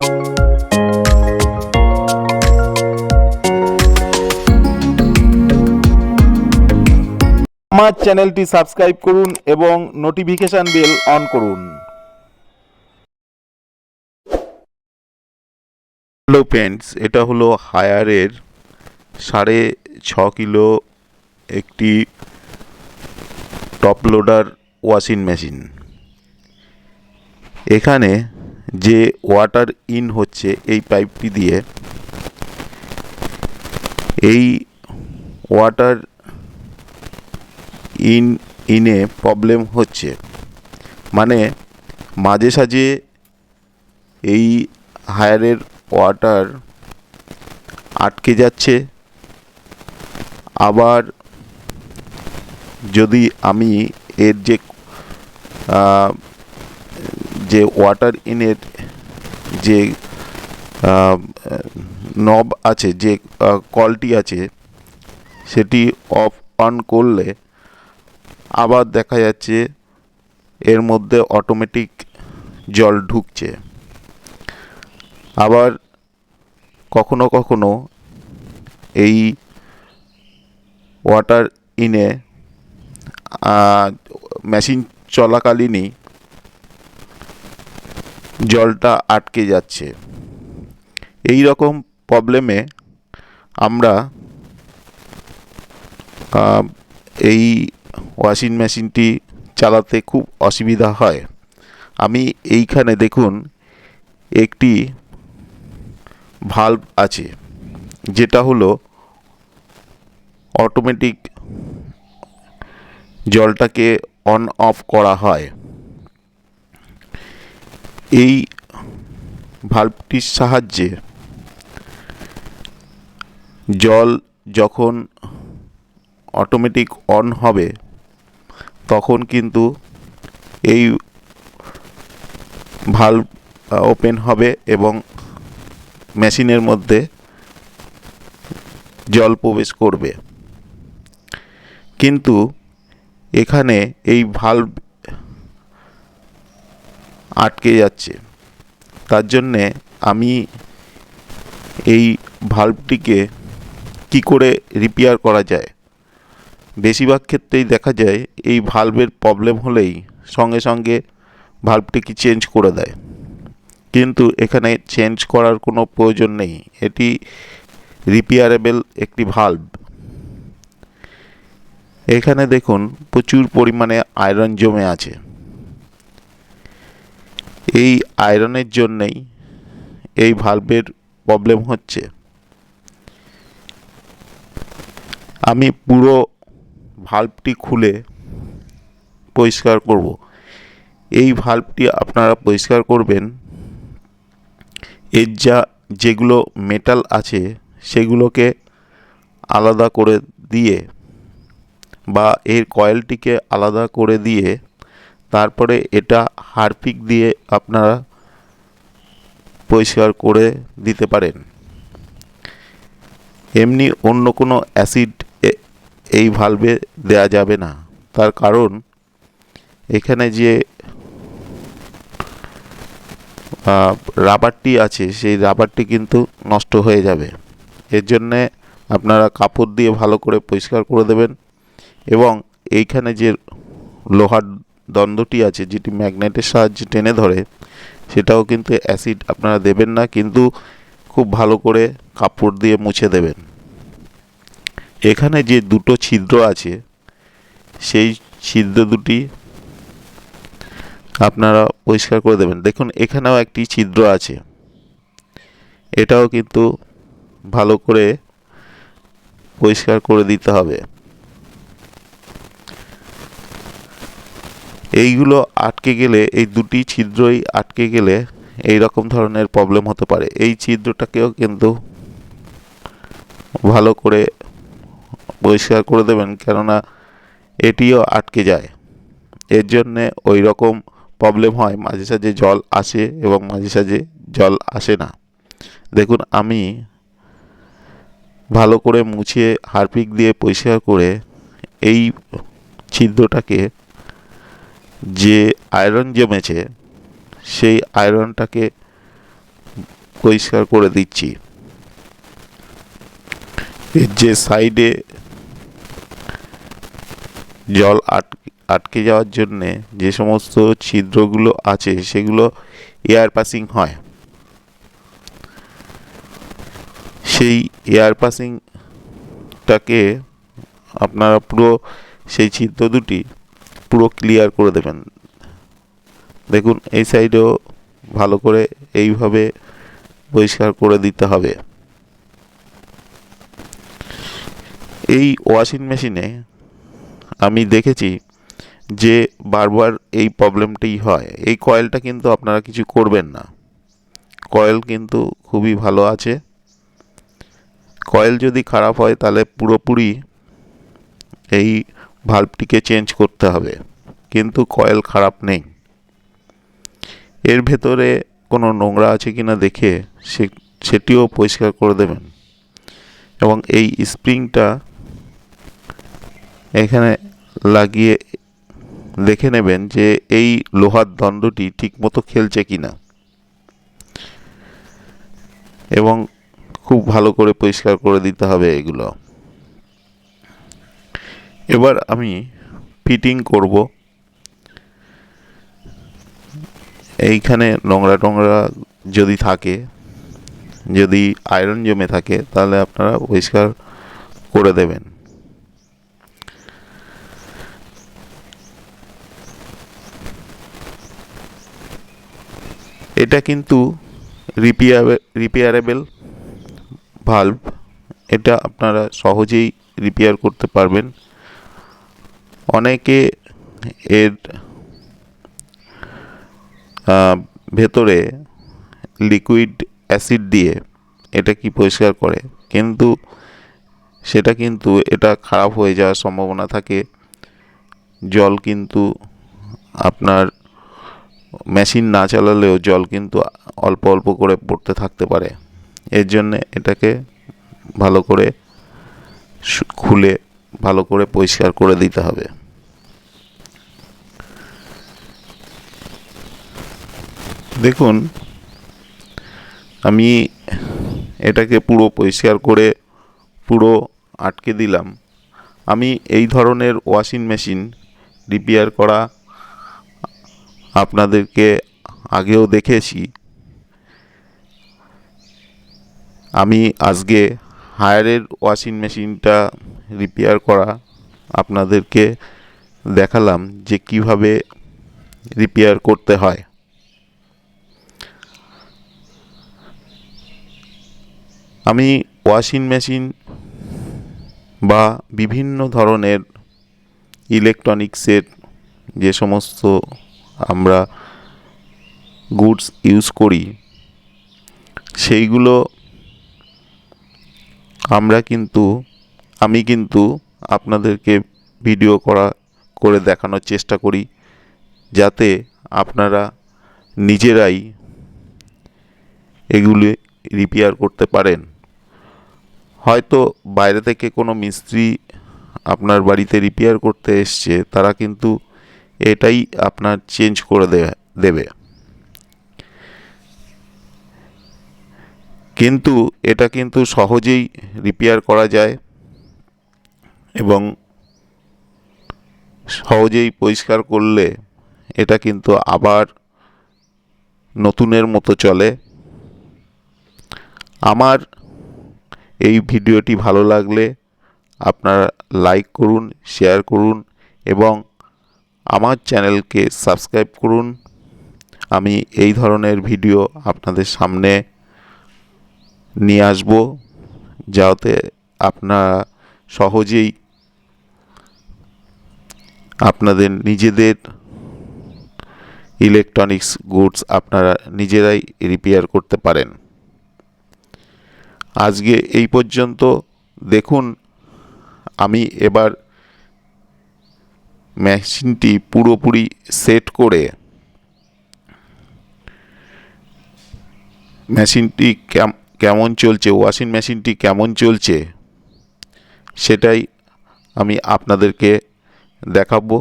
আমার চ্যানেলটি সাবস্ক্রাইব করুন এবং নোটিফিকেশন বেল অন করুন। হ্যালো ফ্রেন্ডস, এটা হলো হায়ারের 6.5 কিলো একটি টপ লোডার ওয়াশিং মেশিন। এখানে যে ওয়াটার ইন হচ্ছে এই পাইপটি দিয়ে, এই ওয়াটার ইনে প্রবলেম হচ্ছে, মানে মাঝে সাঝে এই হায়ারের ওয়াটার আটকে যাচ্ছে। আবার যদি আমি এর যে ওয়াটার ইনের যে নব আছে, যে কলটি আছে, সেটি অফ অন করলে আবার দেখা যাচ্ছে এর মধ্যে অটোমেটিক জল ঢুকছে। আবার কখনো কখনো এই ওয়াটার ইনে মেশিন চলাকালীনই জলটা আটকে যাচ্ছে। এই রকম প্রবলেমে আমরা এই ওয়াশিং মেশিনটি চালাতে খুব অসুবিধা হয়। আমি এইখানে দেখুন একটি ভাল্ব আছে, যেটা হলো অটোমেটিক জলটাকে অন অফ করা হয়। এই ভাল্বটির সাহায্যে জল যখন অটোমেটিক অন হবে তখন কিন্তু এই ভাল্ব ওপেন হবে এবং মেশিনের মধ্যে জল প্রবেশ করবে। কিন্তু এখানে এই ভাল্ব আটকে যাচ্ছে, তার জন্যে আমি এই ভাল্বটিকে কি করে রিপেয়ার করা যায়। বেশিরভাগ ক্ষেত্রেই দেখা যায় এই ভাল্বের প্রবলেম হলেই সঙ্গে সঙ্গে ভাল্বটিকে চেঞ্জ করে দেয়, কিন্তু এখানে চেঞ্জ করার কোনো প্রয়োজন নেই। এটি রিপেয়ারেবল একটি ভাল্ব। এখানে দেখুন প্রচুর পরিমাণে আয়রন জমে আছে। এই আয়রনের জন্যেই এই ভাল্বের প্রবলেম হচ্ছে। আমি পুরো ভাল্বটি খুলে পরিষ্কার করব। এই ভাল্বটি আপনারা পরিষ্কার করবেন, এর যেগুলো মেটাল আছে সেগুলোকে আলাদা করে দিয়ে, বা এর কয়েলটিকে আলাদা করে দিয়ে, তারপরে এটা হারপিক দিয়ে আপনারা পরিষ্কার করে দিতে পারেন। এমনি অন্য কোনো অ্যাসিড এই ভালভে দেয়া যাবে না, তার কারণ এখানে যে রাবারটি আছে সেই রাবারটি কিন্তু নষ্ট হয়ে যাবে। এর জন্যে আপনারা কাপড় দিয়ে ভালো করে পরিষ্কার করে দেবেন, এবং এইখানে যে লোহার দ্বন্দ্বটি আছে যেটি ম্যাগনেটের সাহায্যে টেনে ধরে, সেটাও কিন্তু অ্যাসিড আপনারা দেবেন না, কিন্তু খুব ভালো করে কাপড় দিয়ে মুছে দেবেন। এখানে যে দুটো ছিদ্র আছে সেই ছিদ্র দুটি আপনারা পরিষ্কার করে দেবেন। দেখুন এখানেও একটি ছিদ্র আছে, এটাও কিন্তু ভালো করে পরিষ্কার করে দিতে হবে। এইগুলো আটকে গেলে, এই দুটি ছিদ্রই আটকে গেলে এই রকম ধরনের প্রবলেম হতে পারে। এই ছিদ্রটাকেও কিন্তু ভালো করে পরিষ্কার করে দেবেন, কেননা এটিও আটকে যায়। এর জন্যে ওই রকম প্রবলেম হয়, মাঝে সাঝে জল আসে এবং মাঝে সাঝে জল আসে না। দেখুন আমি ভালো করে মুছে হারপিক দিয়ে পরিষ্কার করে এই ছিদ্রটাকে, যে আয়রন জমেছে সেই আয়রনটাকে পরিষ্কার করে দিচ্ছি। এর যে সাইডে জল আটকে যাওয়ার জন্যে যে সমস্ত ছিদ্রগুলো আছে সেগুলো এয়ার পাসিং হয়, সেই এয়ার পাসিংটাকে আপনারা পুরো সেই ছিদ্র দুটি পুরো ক্লিয়ার করে দেবেন। দেখুন এই সাইডেও ভালো করে এইভাবে পরিষ্কার করে দিতে হবে। এই ওয়াশিং মেশিনে আমি দেখেছি যে বারবার এই প্রবলেমটাই হয়। এই কয়েলটা কিন্তু আপনারা কিছু করবেন না, কয়েল কিন্তু খুবই ভালো আছে। কয়েল যদি খারাপ হয় তাহলে পুরোপুরি এই ভাল্বটিকে চেঞ্জ করতে হবে, কিন্তু কয়েল খারাপ নেই। এর ভেতরে কোনো নোংরা আছে কিনা দেখে সেটিও পরিষ্কার করে দেবেন। এবং এই স্প্রিংটা এখানে লাগিয়ে দেখে নেবেন যে এই লোহার দণ্ডটি ঠিকমতো খেলছে কিনা, এবং খুব ভালো করে পরিষ্কার করে দিতে হবে এগুলো। এবার আমি ফিটিং করব। এইখানে নোংরা টোংরা যদি থাকে, যদি আয়রন জমে থাকে, তাহলে আপনারা পরিষ্কার করে দেবেন। এটা কিন্তু রিপেয়ারেবল ভাল্ব, এটা আপনারা সহজেই রিপেয়ার করতে পারবেন। অনেকে এর ভেতরে লিকুইড অ্যাসিড দিয়ে এটা কি পরিষ্কার করে, কিন্তু এটা খারাপ হয়ে যাওয়ার সম্ভাবনা থাকে। জল কিন্তু আপনার মেশিন না চালালেও জল কিন্তু অল্প অল্প করে পড়তে থাকতে পারে। এর জন্যে এটাকে ভালো করে খুলে ভালো করে পরিষ্কার করে দিতে হবে। দেখুন আমি এটাকে পুরো পরিষ্কার করে পুরো আটকে দিলাম। আমি এই ধরনের ওয়াশিং মেশিন রিপেয়ার করা আপনাদেরকে আগেও দেখেছি। আমি আজকে হায়ারের ওয়াশিং মেশিনটা রিপেয়ার করা আপনাদেরকে দেখালাম যে কিভাবে রিপেয়ার করতে হয়। আমি ওয়াশিং মেশিন বা বিভিন্ন ধরনের ইলেকট্রনিক্সের যে সমস্ত আমরা গুডস ইউজ করি সেইগুলো আমি কিন্তু আপনাদেরকে ভিডিও করে দেখানোর চেষ্টা করি, যাতে আপনারা নিজেরাই এগুলি রিপেয়ার করতে পারেন। হয়তো বাইরে থেকে কোনো মিস্ত্রি আপনার বাড়িতে রিপেয়ার করতে এসছে, তারা কিন্তু এটাই আপনার চেঞ্জ করে দেবে, কিন্তু এটা কিন্তু সহজেই রিপেয়ার করা যায় এবং সহজেই পরিষ্কার করলে এটা কিন্তু আবার নতুনের মতো চলে। আমার এই ভিডিওটি ভালো লাগলে আপনারা লাইক করুন, শেয়ার করুন এবং আমার চ্যানেলকে সাবস্ক্রাইব করুন। আমি এই ধরনের ভিডিও আপনাদের সামনে নিয়ে আসব, যাতে আপনারা সহজেই আপনাদের নিজেদের ইলেকট্রনিক্স গুডস আপনারা নিজেরাই রিপেয়ার করতে পারেন। আজকে এই পর্যন্ত। দেখুন আমি এবার মেশিনটি পুরোপুরি সেট করে মেশিনটি কেমন চলছে, ওয়াশিং মেশিনটি কেমন চলছে সেটাই আমি আপনাদেরকে দেখাবো।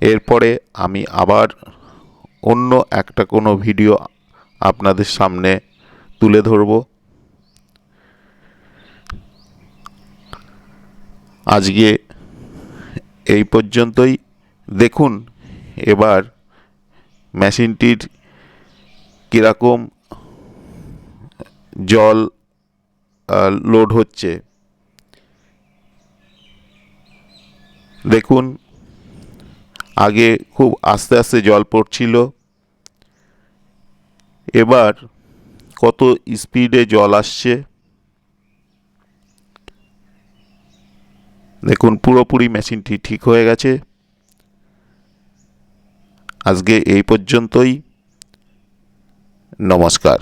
এরপরে আমি আবার অন্য একটা কোনো ভিডিও আপনাদের সামনে তুলে ধরব। আজকে এই পর্যন্তই। দেখুন এবার মেশিনটির কীরকম জল লোড হচ্ছে। দেখুন আগে খুব আস্তে আস্তে জল পড়ছিল, এবার কত স্পিডে জল আসছে। দেখুন পুরোপুরি মেশিনটি ঠিক হয়ে গেছে। আজকে এই পর্যন্তই। নমস্কার।